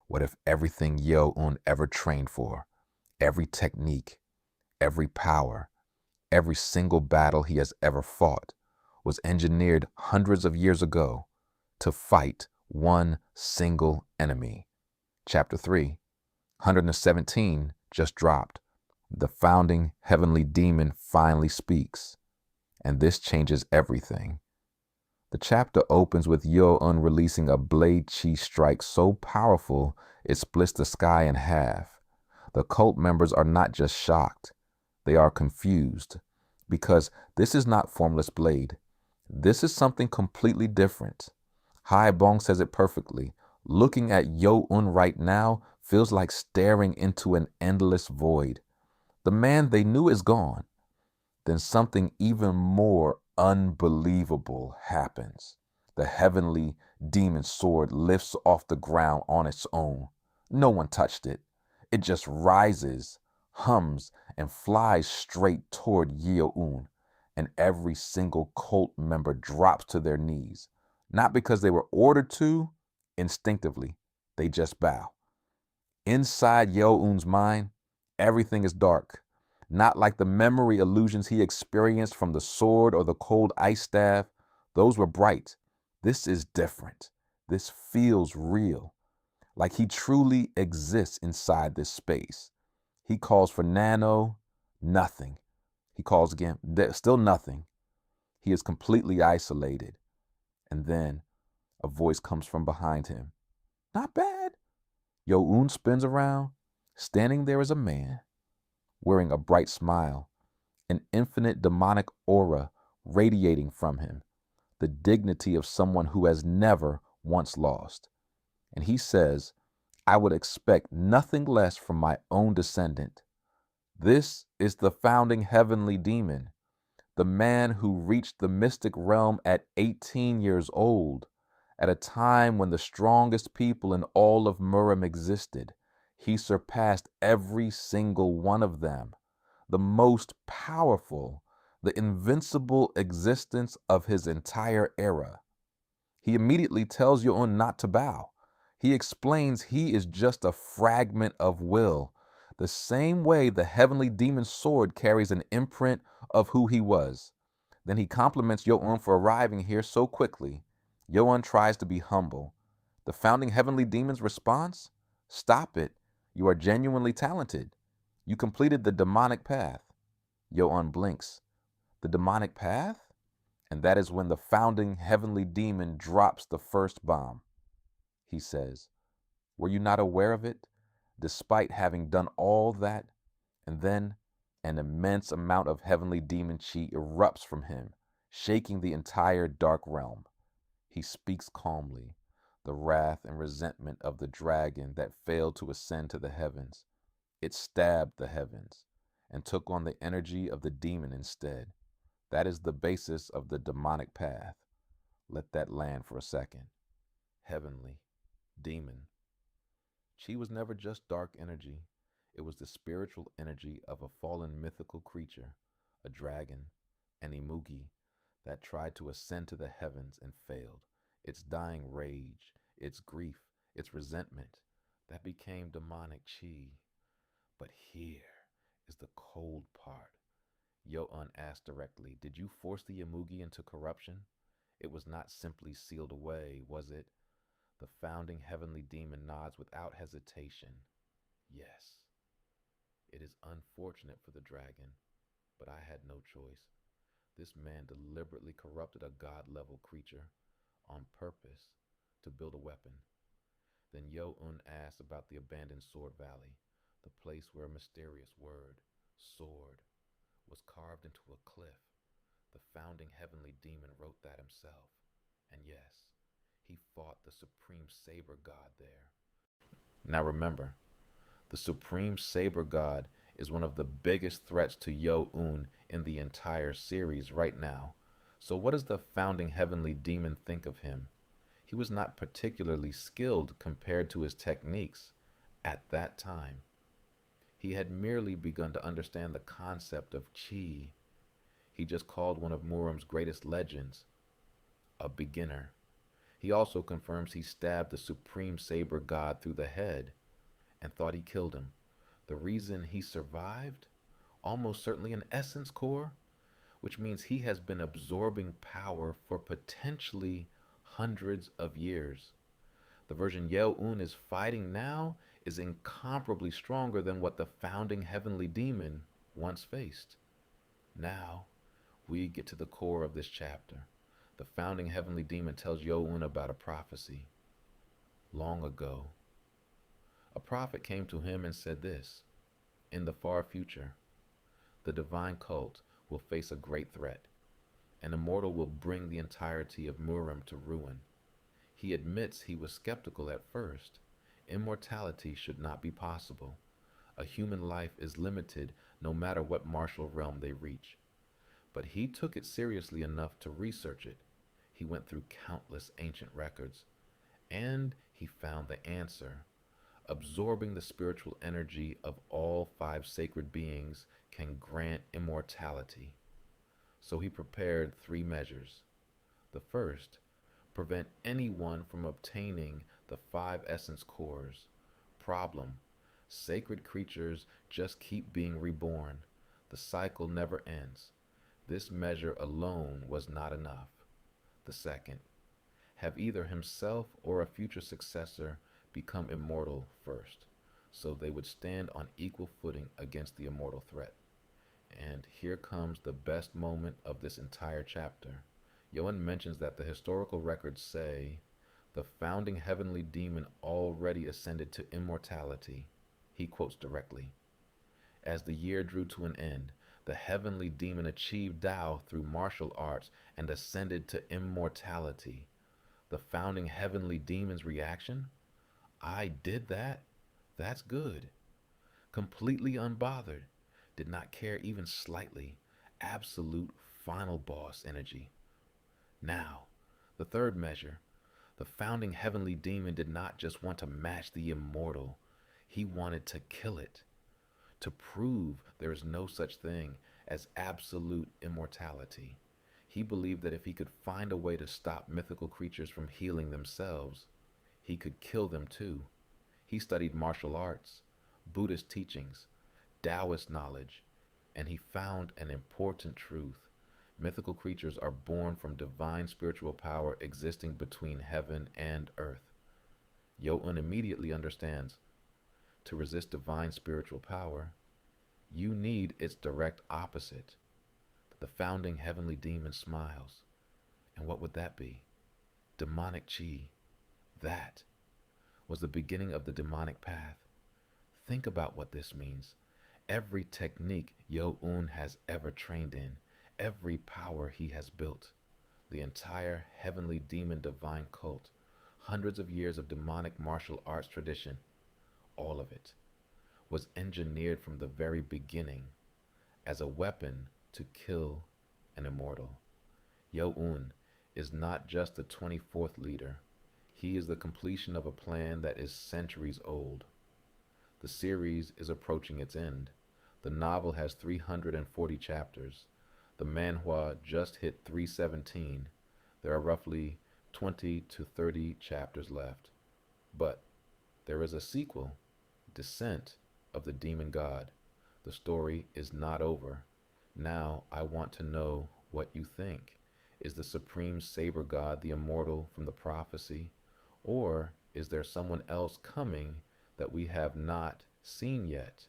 What if everything Yeo-Un ever trained for, every technique, every power, every single battle he has ever fought, was engineered hundreds of years ago to fight one single enemy? Chapter 3, 117, just dropped. The founding heavenly demon finally speaks, and this changes everything. The chapter opens with Yeo-Un releasing a blade chi strike so powerful it splits the sky in half. The cult members are not just shocked, they are confused, because this is not Formless Blade. This is something completely different. Haibong says it perfectly. Looking at Yeo-Un right now feels like staring into an endless void. The man they knew is gone. Then something even more unbelievable happens. The heavenly demon sword lifts off the ground on its own. No one touched it. It just rises, hums, and flies straight toward Yeo-Un, and every single cult member drops to their knees. Not because they were ordered to, instinctively, they just bow. Inside Yeo-Un's mind, everything is dark. Not like the memory illusions he experienced from the sword or the cold ice staff. Those were bright. This is different. This feels real. Like he truly exists inside this space. He calls for Nano, nothing. He calls again, still nothing. He is completely isolated. And then a voice comes from behind him. Not bad. Yeo-Un spins around. Standing there is a man, wearing a bright smile, an infinite demonic aura radiating from him, the dignity of someone who has never once lost. And he says, I would expect nothing less from my own descendant. This is the founding heavenly demon, the man who reached the mystic realm at 18 years old, at a time when the strongest people in all of Murim existed. He surpassed every single one of them, the most powerful, the invincible existence of his entire era. He immediately tells Yeo-Un not to bow. He explains he is just a fragment of will, the same way the heavenly demon's sword carries an imprint of who he was. Then he compliments Yeo-Un for arriving here so quickly. Yeo-Un tries to be humble. The founding heavenly demon's response? Stop it. You are genuinely talented. You completed the demonic path. Yeo-Un blinks. The demonic path? And that is when the founding heavenly demon drops the first bomb. He says, were you not aware of it, despite having done all that? And then an immense amount of heavenly demon chi erupts from him, shaking the entire dark realm. He speaks calmly, the wrath and resentment of the dragon that failed to ascend to the heavens. It stabbed the heavens and took on the energy of the demon instead. That is the basis of the demonic path. Let that land for a second. Heavenly, demon. Chi was never just dark energy. It was the spiritual energy of a fallen mythical creature, a dragon, an imugi, that tried to ascend to the heavens and failed. Its dying rage, its grief, its resentment, that became demonic chi. But here is the cold part. Yeo-Un asked directly, did you force the imugi into corruption? It was not simply sealed away, was it? The founding heavenly demon nods without hesitation. Yes. It is unfortunate for the dragon, but I had no choice. This man deliberately corrupted a god-level creature on purpose to build a weapon. Then Yeo-Un asked about the abandoned Sword Valley, the place where a mysterious word, sword, was carved into a cliff. The founding heavenly demon wrote that himself. And yes, he fought the supreme saber god there. Now remember, the supreme saber god is one of the biggest threats to Yeo-Un in the entire series right now. So what does the founding heavenly demon think of him? He was not particularly skilled compared to his techniques at that time. He had merely begun to understand the concept of chi. He just called one of Murim's greatest legends a beginner. He also confirms he stabbed the supreme saber god through the head and thought he killed him. The reason he survived? Almost certainly an essence core, which means he has been absorbing power for potentially hundreds of years. The version Yeo-Un is fighting now is incomparably stronger than what the founding heavenly demon once faced. Now, we get to the core of this chapter. The founding heavenly demon tells Yeo-Un about a prophecy. Long ago, a prophet came to him and said this: in the far future, the divine cult will face a great threat. An immortal will bring the entirety of Murim to ruin. He admits he was skeptical at first. Immortality should not be possible. A human life is limited no matter what martial realm they reach. But he took it seriously enough to research it. He went through countless ancient records, and he found the answer. Absorbing the spiritual energy of all five sacred beings can grant immortality. So he prepared three measures. The first, prevent anyone from obtaining the five essence cores. Problem, sacred creatures just keep being reborn. The cycle never ends. This measure alone was not enough. The second, have either himself or a future successor become immortal first, so they would stand on equal footing against the immortal threat. And here comes the best moment of this entire chapter. Yeo-Un mentions that the historical records say the founding heavenly demon already ascended to immortality. He quotes directly: as the year drew to an end, the heavenly demon achieved Tao through martial arts and ascended to immortality. The founding heavenly demon's reaction? I did that? That's good. Completely unbothered. Did not care even slightly. Absolute final boss energy. Now, the third measure. The founding heavenly demon did not just want to match the immortal. He wanted to kill it. To prove there is no such thing as absolute immortality. He believed that if he could find a way to stop mythical creatures from healing themselves, he could kill them too. He studied martial arts, Buddhist teachings, Taoist knowledge, and he found an important truth. Mythical creatures are born from divine spiritual power existing between heaven and earth. Yeo-Un immediately understands, to resist divine spiritual power, you need its direct opposite. The founding heavenly demon smiles. And what would that be? Demonic chi. That was the beginning of the demonic path. Think about what this means. Every technique Yeo-Un has ever trained in, every power he has built, the entire heavenly demon divine cult, hundreds of years of demonic martial arts tradition, all of it was engineered from the very beginning as a weapon to kill an immortal. Yeo-Un is not just the 24th leader. He is the completion of a plan that is centuries old. The series is approaching its end. The novel has 340 chapters. The manhwa just hit 317. There are roughly 20 to 30 chapters left. But there is a sequel, Descent of the Demon God. The story is not over. Now I want to know what you think. Is the supreme saber god the immortal from the prophecy? Or is there someone else coming that we have not seen yet?